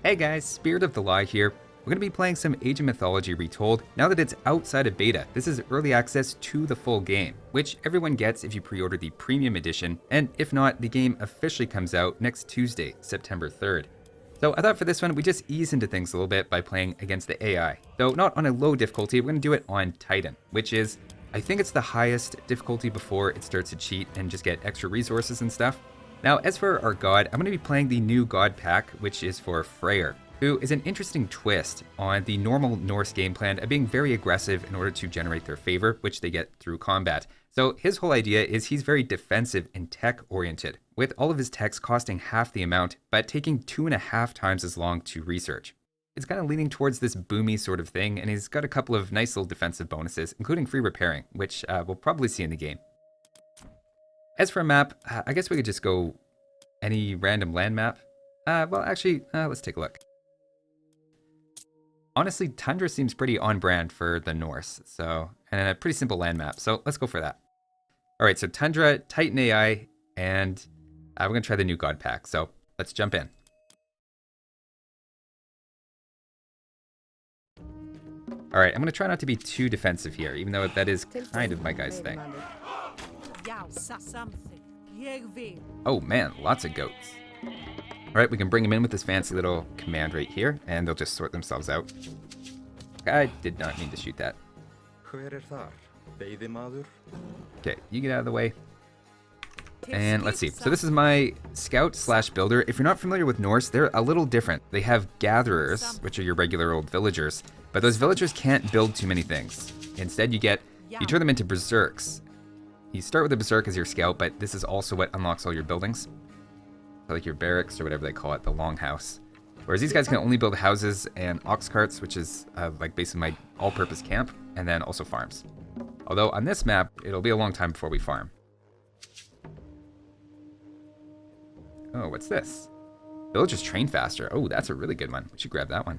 Hey guys, Spirit of the Lie here. We're going to be playing some Age of Mythology Retold now that it's outside of beta. This is early access to the full game, which everyone gets if you pre-order the premium edition, and if not, the game officially comes out next Tuesday, September 3rd. So I thought for this one, we just ease into things a little bit by playing against the AI. Though not on a low difficulty, we're going to do it on Titan, which is, I think it's the highest difficulty before it starts to cheat and just get extra resources and stuff. Now, as for our god, I'm going to be playing the new god pack, which is for Freyr, who is an interesting twist on the normal Norse game plan of being very aggressive in order to generate their favor, which they get through combat. So his whole idea is he's very defensive and tech-oriented, with all of his techs costing half the amount, but taking 2.5 times as long to research. It's kind of leaning towards this boomy sort of thing, and he's got a couple of nice little defensive bonuses, including free repairing, which we'll probably see in the game. As for a map, I guess we could just go any random land map. Well, actually, let's take a look. Honestly, Tundra seems pretty on brand for the Norse, so, and a pretty simple land map, so let's go for that. All right, so Tundra, Titan AI, and we're gonna try the new god pack, so let's jump in. All right, I'm gonna try not to be too defensive here, even though that is kind of my guy's thing. Oh man, lots of goats. All right, we can bring them in with this fancy little command right here, and they'll just sort themselves out. I did not mean to shoot that. Okay, you get out of the way. And let's see. So this is my scout slash builder. If you're not familiar with Norse, they're a little different. They have gatherers, which are your regular old villagers, but those villagers can't build too many things. Instead, you turn them into berserks. You start with a berserk as your scout, but this is also what unlocks all your buildings. So like your barracks or whatever they call it, the longhouse. Whereas these guys can only build houses and ox carts, which is like basically my all-purpose camp, and then also farms. Although on this map, it'll be a long time before we farm. Oh, what's this? Villagers train faster. Oh, that's a really good one. We should grab that one.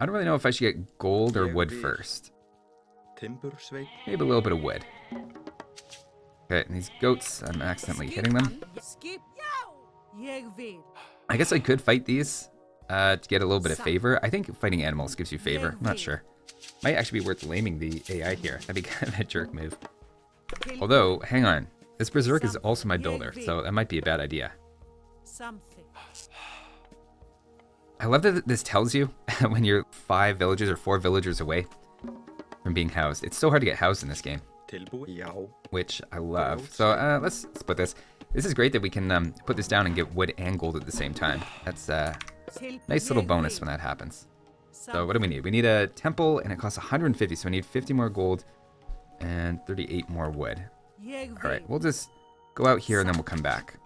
I don't really know if I should get gold or wood first. Maybe a little bit of wood. Okay, and these goats, I'm accidentally hitting them. I guess I could fight these to get a little bit of favor. I think fighting animals gives you favor. I'm not sure. Might actually be worth laming the AI here. That'd be kind of a jerk move. Although, hang on. This berserk is also my builder, so that might be a bad idea. I love that this tells you when you're 5 villagers or 4 villagers away from being housed. It's so hard to get housed in this game, which I love. So let's put this. This is great that we can put this down and get wood and gold at the same time. That's a nice little bonus when that happens. So what do we need? We need a temple, and it costs 150, so we need 50 more gold and 38 more wood. All right, we'll just go out here and then we'll come back.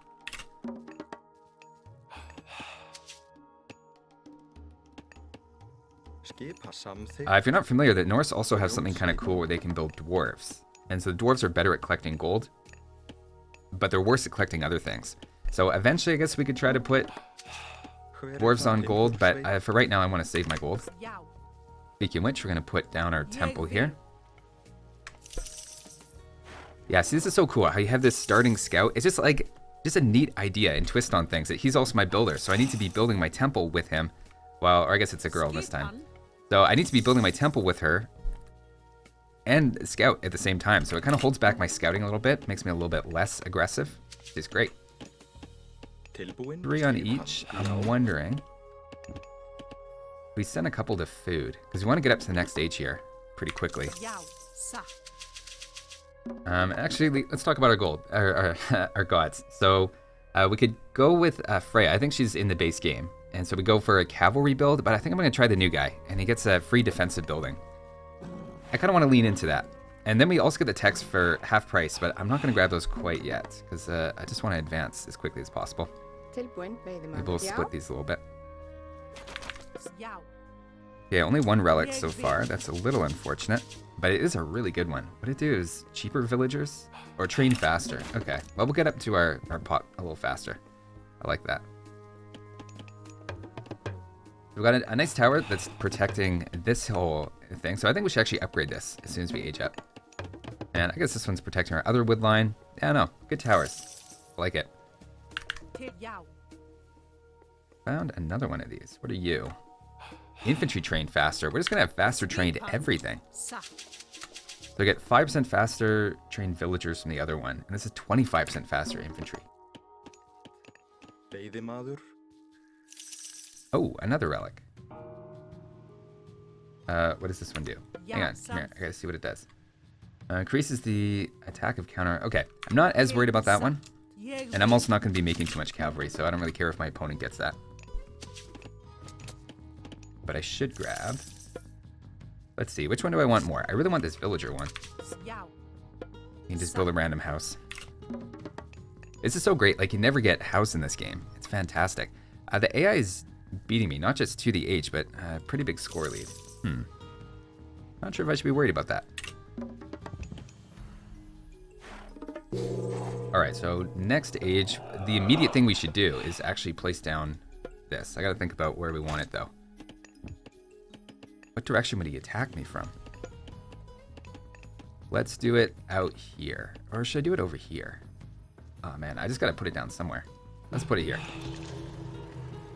If you're not familiar, the Norse also have something kind of cool where they can build dwarves. And so the dwarves are better at collecting gold, but they're worse at collecting other things. So eventually, I guess we could try to put dwarves on gold, but for right now, I want to save my gold. Speaking of which, we're going to put down our temple here. Yeah, see, this is so cool how you have this starting scout. It's just like, just a neat idea and twist on things that he's also my builder. So I need to be building my temple with him. Well, or I guess it's a girl this time. So I need to be building my temple with her and scout at the same time. So it kind of holds back my scouting a little bit, makes me a little bit less aggressive, which is great. 3 on each. I'm wondering, we send a couple to food because we want to get up to the next stage here pretty quickly. Actually, let's talk about our gold, our gods. So we could go with Freyr. I think she's in the base game. And so we go for a cavalry build, but I think I'm going to try the new guy, and he gets a free defensive building. I kind of want to lean into that. And then we also get the techs for half price, but I'm not going to grab those quite yet, because I just want to advance as quickly as possible. Maybe we'll split these a little bit. Yeah, only 1 relic so far. That's a little unfortunate, but it is a really good one. What it do is cheaper villagers, or train faster. Okay, well, we'll get up to our pot a little faster. I like that. We've got a nice tower that's protecting this whole thing, so I think we should actually upgrade this as soon as we age up. And I guess this one's protecting our other wood line. Yeah, no, good towers. I like it. Found another one of these. What are you? Infantry trained faster. We're just gonna have faster trained everything. So I get 5% faster trained villagers from the other one, and this is 25% faster infantry. Oh, another relic. What does this one do? Hang on, come here. I gotta see what it does. Increases the attack of counter. Okay, I'm not as worried about that one. And I'm also not going to be making too much cavalry, so I don't really care if my opponent gets that. But I should grab... Let's see, which one do I want more? I really want this villager one. You can just build a random house. This is so great, like you never get house in this game. It's fantastic. The AI is beating me, not just to the age, but a pretty big score lead. Not sure if I should be worried about that. Alright, so next age, the immediate thing we should do is actually place down this. I gotta think about where we want it though. What direction would he attack me from? Let's do it out here. Or should I do it over here? Oh man, I just gotta put it down somewhere. Let's put it here.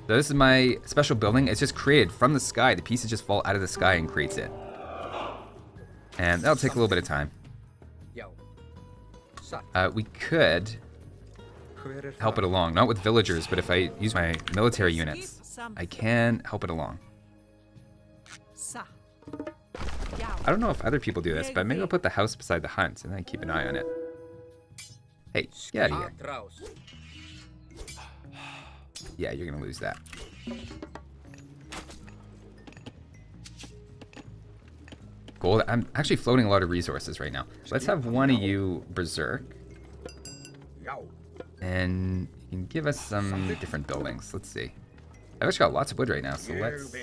So this is my special building. It's just created from the sky. The pieces just fall out of the sky and creates it. And that'll take a little bit of time. We could help it along. Not with villagers, but if I use my military units, I can help it along. I don't know if other people do this, but maybe I'll put the house beside the hunt and then keep an eye on it. Hey, get out of here. Yeah, you're gonna lose that. Gold. I'm actually floating a lot of resources right now. Let's have one of you berserk. And you can give us some different buildings. Let's see. I've actually got lots of wood right now, so let's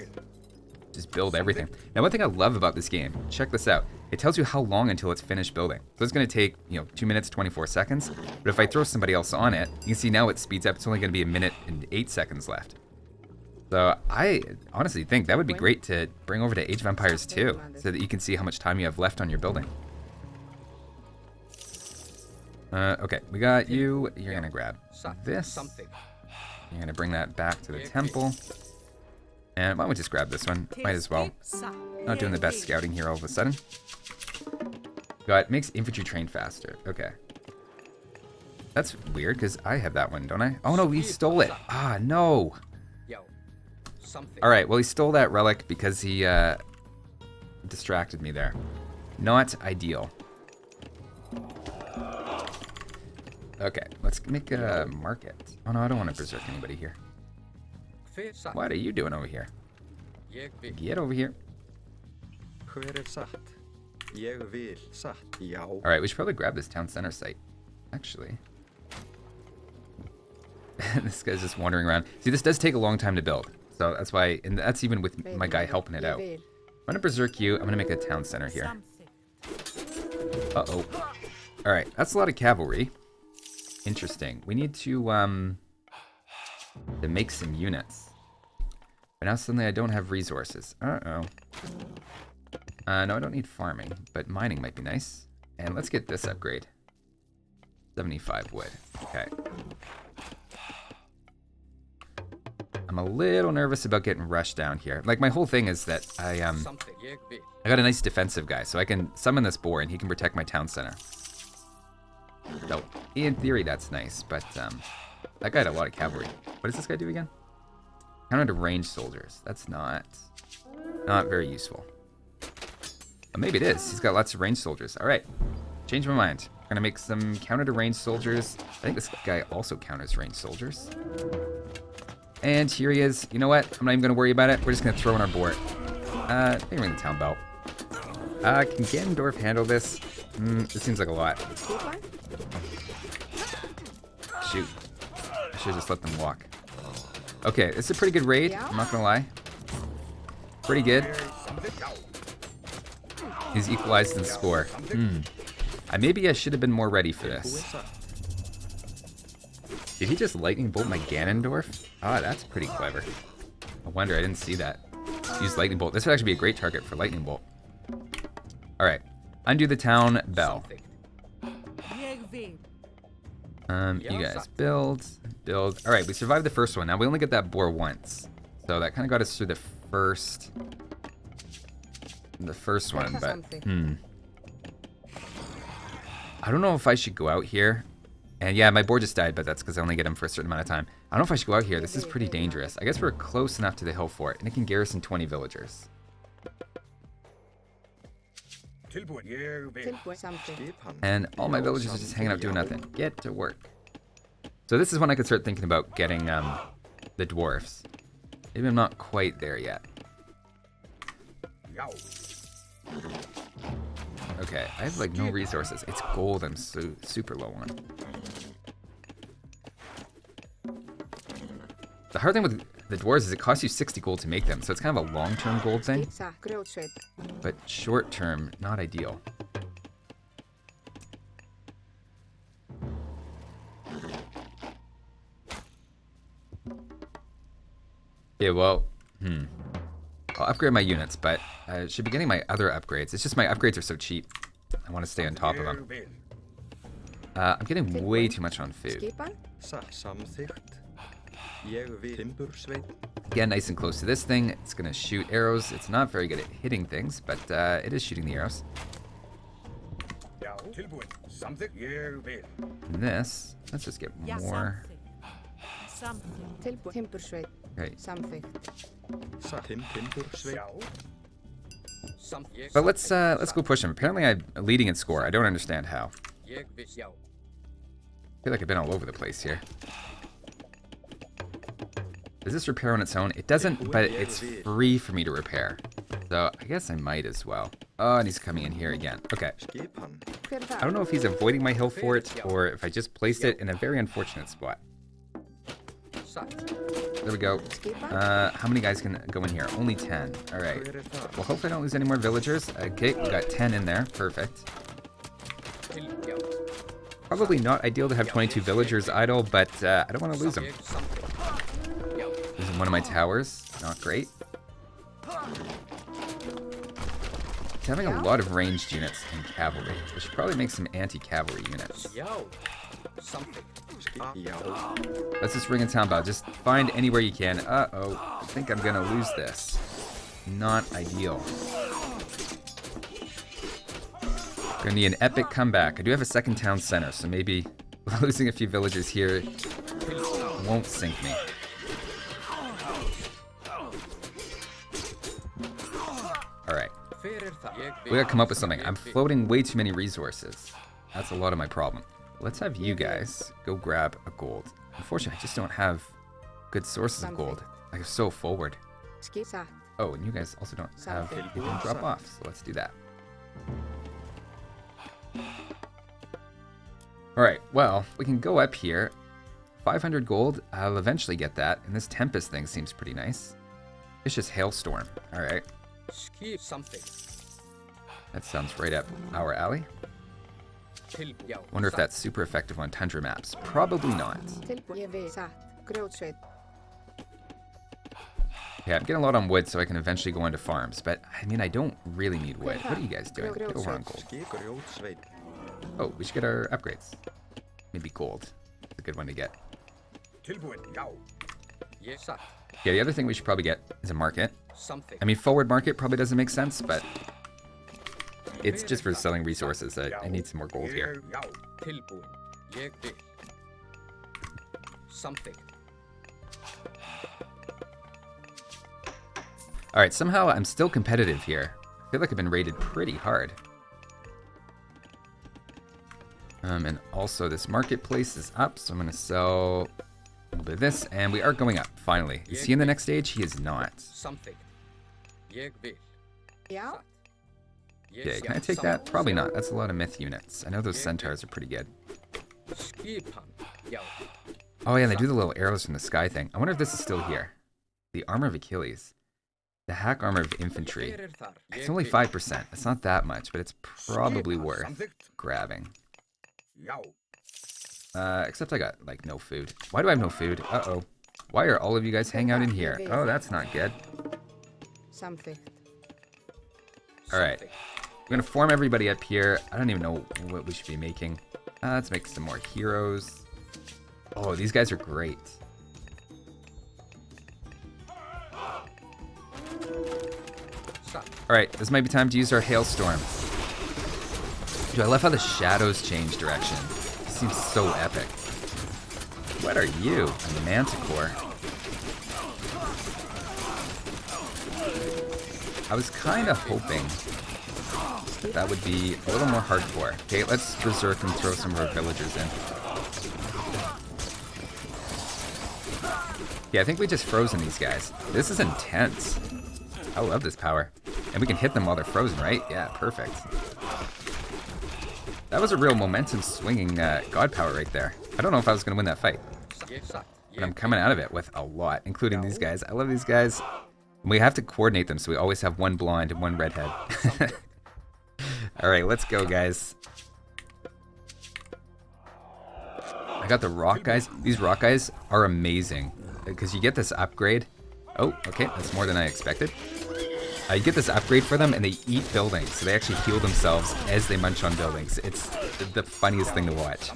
just build everything. Now, one thing I love about this game, check this out. It tells you how long until it's finished building. So it's going to take, 2 minutes, 24 seconds. But if I throw somebody else on it, you can see now it speeds up. It's only going to be 1 minute and 8 seconds left. So I honestly think that would be great to bring over to Age of Empires 2, so that you can see how much time you have left on your building. Okay, we got you. You're gonna grab this. You're gonna bring that back to the temple. And why don't we just grab this one? Might as well. Not doing the best scouting here all of a sudden. Got makes infantry train faster. Okay. That's weird because I have that one, don't I? Oh no, we stole it. Ah, no. Alright, well he stole that relic because he distracted me there. Not ideal. Okay, let's make a market. Oh no, I don't want to berserk anybody here. What are you doing over here? Get over here. Alright, we should probably grab this town center site. Actually. This guy's just wandering around. See, this does take a long time to build. So that's why, and that's even with my guy helping it out. I'm gonna berserk you. I'm gonna make a town center here. Uh-oh. Alright, that's a lot of cavalry. Interesting. We need to make some units. But now suddenly I don't have resources. Uh-oh. No, I don't need farming, but mining might be nice. And let's get this upgrade. 75 wood. Okay. I'm a little nervous about getting rushed down here. Like, my whole thing is that I got a nice defensive guy, so I can summon this boar and he can protect my town center. So, in theory, that's nice, but that guy had a lot of cavalry. What does this guy do again? Counter to ranged soldiers. That's not very useful. But maybe it is. He's got lots of ranged soldiers. All right, change my mind. I'm gonna make some counter to ranged soldiers. I think this guy also counters ranged soldiers. And here he is. You know what? I'm not even gonna worry about it. We're just gonna throw in our board. Maybe ring the town bell. Can Ganondorf handle this? This seems like a lot. Shoot. I should just let them walk. Okay, it's a pretty good raid. I'm not gonna lie. Pretty good. He's equalized in score. Maybe I should have been more ready for this. Did he just lightning bolt my Ganondorf? Ah, that's pretty clever. I wonder, I didn't see that. Use lightning bolt. This would actually be a great target for lightning bolt. Alright, undo the town bell. You guys build. All right, we survived the first one. Now we only get that boar once, so that kind of got us through the first one. But I don't know if I should go out here. And yeah, my boar just died, but that's because I only get him for a certain amount of time. I don't know if I should go out here. This is pretty dangerous. I guess we're close enough to the hill fort, and it can garrison 20 villagers. And all my villagers are just hanging out doing nothing. Get to work. So this is when I could start thinking about getting the dwarfs. Maybe I'm not quite there yet. Okay, I have like no resources. It's gold I'm so super low on. The hard thing with the dwarves is it costs you 60 gold to make them, so it's kind of a long-term gold thing. But short-term, not ideal. Yeah, well, I'll upgrade my units, but I should be getting my other upgrades. It's just my upgrades are so cheap. I want to stay on top of them. I'm getting way too much on food. Again, nice and close to this thing. It's going to shoot arrows. It's not very good at hitting things, but it is shooting the arrows. And this, let's just get more. Right. But let's go push him. Apparently I'm leading in score. I don't understand how. I feel like I've been all over the place here. Does this repair on its own? It doesn't, but it's free for me to repair. So I guess I might as well. Oh, and he's coming in here again. Okay. I don't know if he's avoiding my hill fort or if I just placed it in a very unfortunate spot. There we go. How many guys can go in here? Only 10. All right. Well, hopefully I don't lose any more villagers. Okay, we got 10 in there. Perfect. Probably not ideal to have 22 villagers idle, but I don't want to lose them. Losing one of my towers. Not great. It's having a lot of ranged units and cavalry. We should probably make some anti-cavalry units. Let's just ring a town bell. Just find anywhere you can. Uh-oh. I think I'm gonna lose this. Not ideal. Gonna need an epic comeback. I do have a second town center, so maybe losing a few villagers here won't sink me. Alright. We gotta come up with something. I'm floating way too many resources. That's a lot of my problem. Let's have you guys go grab a gold. Unfortunately, I just don't have good sources of gold. I'm so forward. Oh, and you guys also don't have anything to drop off, so let's do that. Alright, well, we can go up here. 500 gold, I'll eventually get that. And this Tempest thing seems pretty nice. Vicious Hailstorm, alright. That sounds right up our alley. Wonder if that's super effective on tundra maps. Probably not. Yeah, I'm getting a lot on wood so I can eventually go into farms, but I mean, I don't really need wood. What are you guys doing? Get over on gold. Oh, we should get our upgrades. Maybe gold. It's a good one to get. Yeah, the other thing we should probably get is a market. I mean, forward market probably doesn't make sense, but it's just for selling resources. I need some more gold here. Alright, somehow I'm still competitive here. I feel like I've been rated pretty hard. And also this marketplace is up, so I'm going to sell a little bit of this, and we are going up, finally. Is he in the next stage? He is not. Okay, can I take that? Probably not. That's a lot of myth units. I know those centaurs are pretty good. Oh yeah, they do the little arrows from the sky thing. I wonder if this is still here. The armor of Achilles. The hack armor of infantry. It's only 5%. It's not that much, but it's probably worth grabbing. Except I got, like, no food. Why do I have no food? Uh-oh. Why are all of you guys hanging out in here? Oh, that's not good. Alright. We're gonna form everybody up here. I don't even know what we should be making. Let's make some more heroes. Oh, these guys are great. Alright, this might be time to use our hailstorm. Dude, I love how the shadows change direction. It seems so epic. What are you? A manticore. I was kind of hoping that would be a little more hardcore. Okay, let's berserk and throw some of our villagers in. Yeah, I think we just frozen these guys. This is intense. I love this power. And we can hit them while they're frozen, right? Yeah, perfect. That was a real momentum swinging god power right there. I don't know if I was going to win that fight. But I'm coming out of it with a lot, including these guys. I love these guys. And we have to coordinate them, so we always have one blonde and one redhead. Alright, let's go, guys. I got the rock guys. These rock guys are amazing. Because you get this upgrade. Oh, okay, that's more than I expected. You get this upgrade for them, and they eat buildings. So they actually heal themselves as they munch on buildings. It's the funniest thing to watch.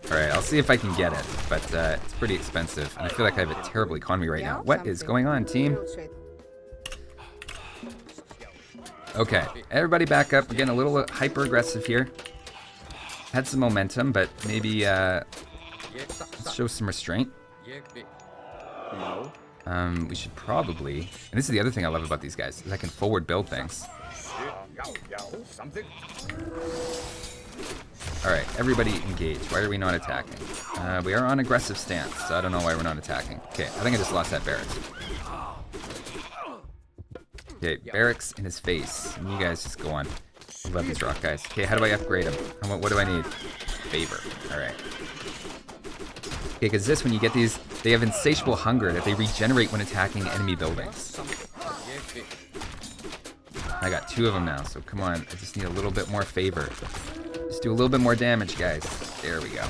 Alright, I'll see if I can get it. But it's pretty expensive. And I feel like I have a terrible economy right now. What is going on, team? Okay, everybody back up. We're getting a little hyper-aggressive here. Had some momentum, but maybe let's show some restraint. We should probably, and this is the other thing I love about these guys, is I can forward build things. Alright, everybody engage. Why are we not attacking? We are on aggressive stance, so I don't know why we're not attacking. Okay, I think I just lost that barracks. Okay, barracks in his face. And you guys just go on. I love these rock guys. Okay, how do I upgrade them? What do I need? Favor. Alright. Okay, because this, when you get these, they have insatiable hunger that they regenerate when attacking enemy buildings. I got 2 of them now, so come on. I just need a little bit more favor. Just do a little bit more damage, guys. There we go.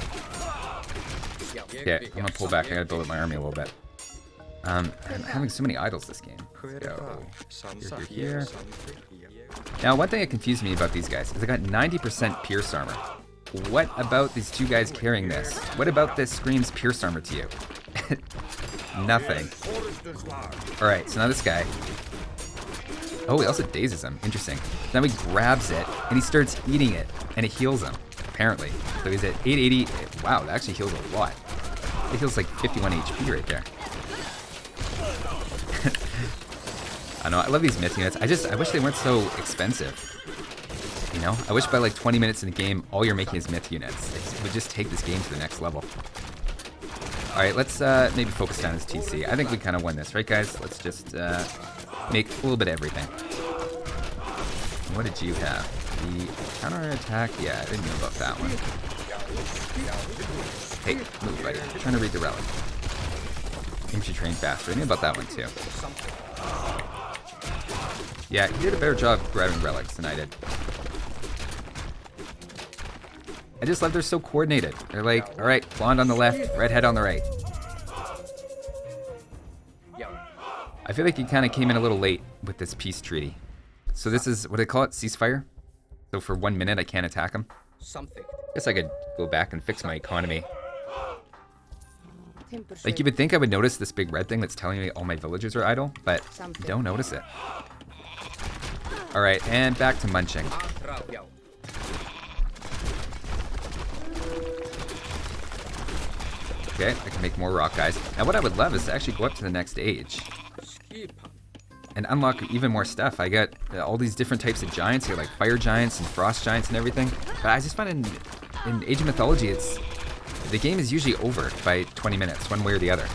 Okay, I'm gonna pull back. I gotta build up my army a little bit. I'm having so many idols this game. Let's go. Here. Now, one thing that confused me about these guys is I got 90% pierce armor. What about these 2 guys carrying this? What about this screams pierce armor to you? Nothing. Alright, so now this guy. Oh, he also dazes him. Interesting. Now he grabs it, and he starts eating it, and it heals him, apparently. So he's at 880. Wow, that actually heals a lot. It heals like 51 HP right there. I know, I love these myth units. I wish they weren't so expensive. You know, I wish by like 20 minutes in the game, all you're making is myth units. It would just take this game to the next level. Alright, let's maybe focus down his TC. I think we kind of won this, right guys? Let's just make a little bit of everything. What did you have? The counter-attack? Yeah, I didn't know about that one. Hey, move, buddy. I'm trying to read the relic. Infantry train faster. I knew about that one too. Yeah, he did a better job grabbing relics than I did. I just love they're so coordinated. They're like, alright, blonde on the left, redhead on the right. I feel like he kind of came in a little late with this peace treaty. So this is, what do they call it? Ceasefire? So for 1 minute I can't attack him? Guess I could go back and fix my economy. Like you would think I would notice this big red thing that's telling me all my villagers are idle, but don't notice it. Alright, and back to munching. Okay, I can make more rock guys. Now what I would love is to actually go up to the next age. And unlock even more stuff. I got all these different types of giants here, like fire giants and frost giants and everything. But I just find in Age of Mythology, the game is usually over by 20 minutes, one way or the other.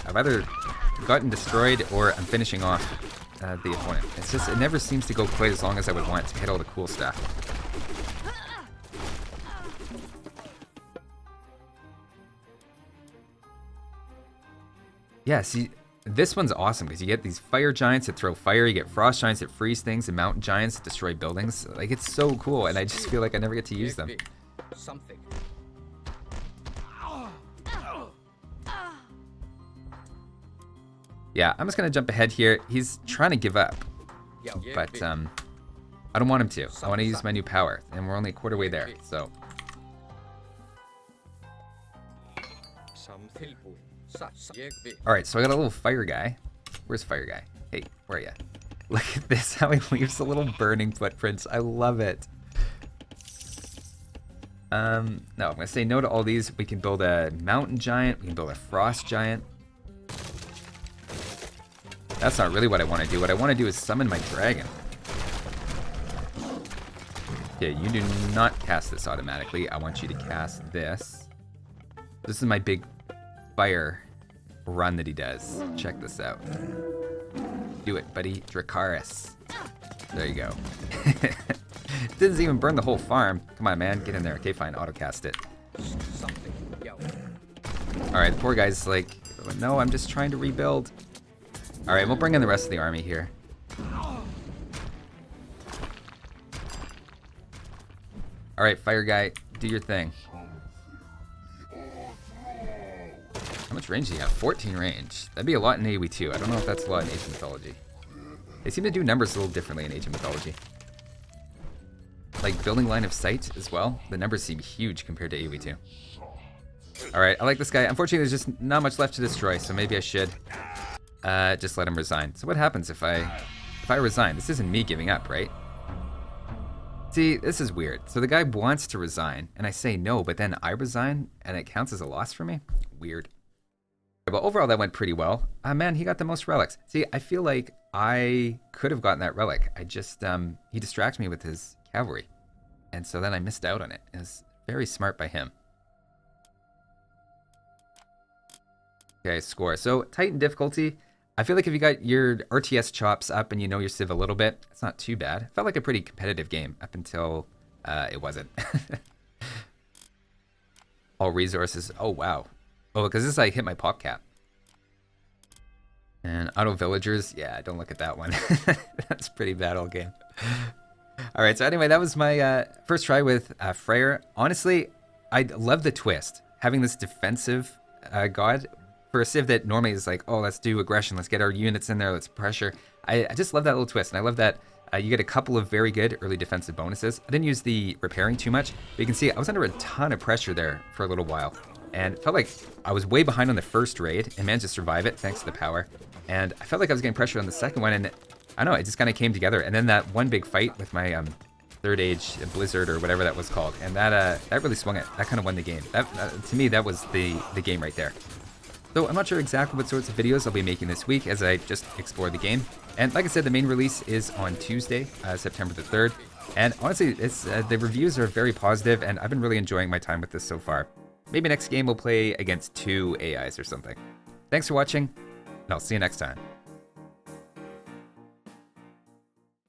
I've either gotten destroyed or I'm finishing off the opponent. It's just, it never seems to go quite as long as I would want to hit all the cool stuff. Yeah, see, this one's awesome because you get these fire giants that throw fire, you get frost giants that freeze things, and mountain giants that destroy buildings. Like, it's so cool, and I just feel like I never get to use them. Yeah, I'm just gonna jump ahead here. He's trying to give up, but I I don't want him to. I want to use my new power, and we're only a quarter way there, so. Alright, so I got a little fire guy. Where's fire guy? Hey, where are you? Look at this, how he leaves a little burning footprints. I love it. No, I'm gonna say no to all these. We can build a mountain giant. We can build a frost giant. That's not really what I want to do. What I want to do is summon my dragon. Okay, you do not cast this automatically. I want you to cast this. This is my big fire run that he does. Check this out. Do it, buddy. Dracaris. There you go. Didn't even burn the whole farm. Come on, man. Get in there. Okay, fine. Auto-cast it. Alright, the poor guy's like, no, I'm just trying to rebuild. Alright, we'll bring in the rest of the army here. Alright, fire guy, do your thing. How much range do you have? 14 range. That'd be a lot in AoE too. I don't know if that's a lot in Age of Mythology. They seem to do numbers a little differently in Age of Mythology. Like building line of sight as well. The numbers seem huge compared to AoE 2. Alright, I like this guy. Unfortunately, there's just not much left to destroy, so maybe I should just let him resign. So what happens if I resign? This isn't me giving up, right? See, this is weird. So the guy wants to resign, and I say no, but then I resign, and it counts as a loss for me? Weird. But overall, that went pretty well. Man, he got the most relics. See, I feel like I could have gotten that relic. I just, he distracted me with his cavalry. And so then I missed out on it. It was very smart by him. Okay, score. So, Titan difficulty. I feel like if you got your RTS chops up and you know your Civ a little bit, it's not too bad. It felt like a pretty competitive game up until it wasn't. All resources. Oh, wow. Oh, because this I hit my pop cap. And auto villagers. Yeah, don't look at that one. That's pretty bad all game. All right, so anyway, that was my first try with Freyr. Honestly, I love the twist. Having this defensive god for a Civ that normally is like, oh, let's do aggression, let's get our units in there, let's pressure. I just love that little twist, and I love that you get a couple of very good early defensive bonuses. I didn't use the repairing too much, but you can see I was under a ton of pressure there for a little while, and it felt like I was way behind on the first raid and managed to survive it thanks to the power. And I felt like I was getting pressure on the second one, and I don't know, it just kind of came together. And then that one big fight with my third age blizzard or whatever that was called, and that really swung it. That kind of won the game. That to me, that was the game right there. So I'm not sure exactly what sorts of videos I'll be making this week as I just explore the game. And like I said, the main release is on Tuesday, September the 3rd. And honestly, it's the reviews are very positive, and I've been really enjoying my time with this so far. Maybe next game we'll play against 2 AIs or something. Thanks for watching, and I'll see you next time.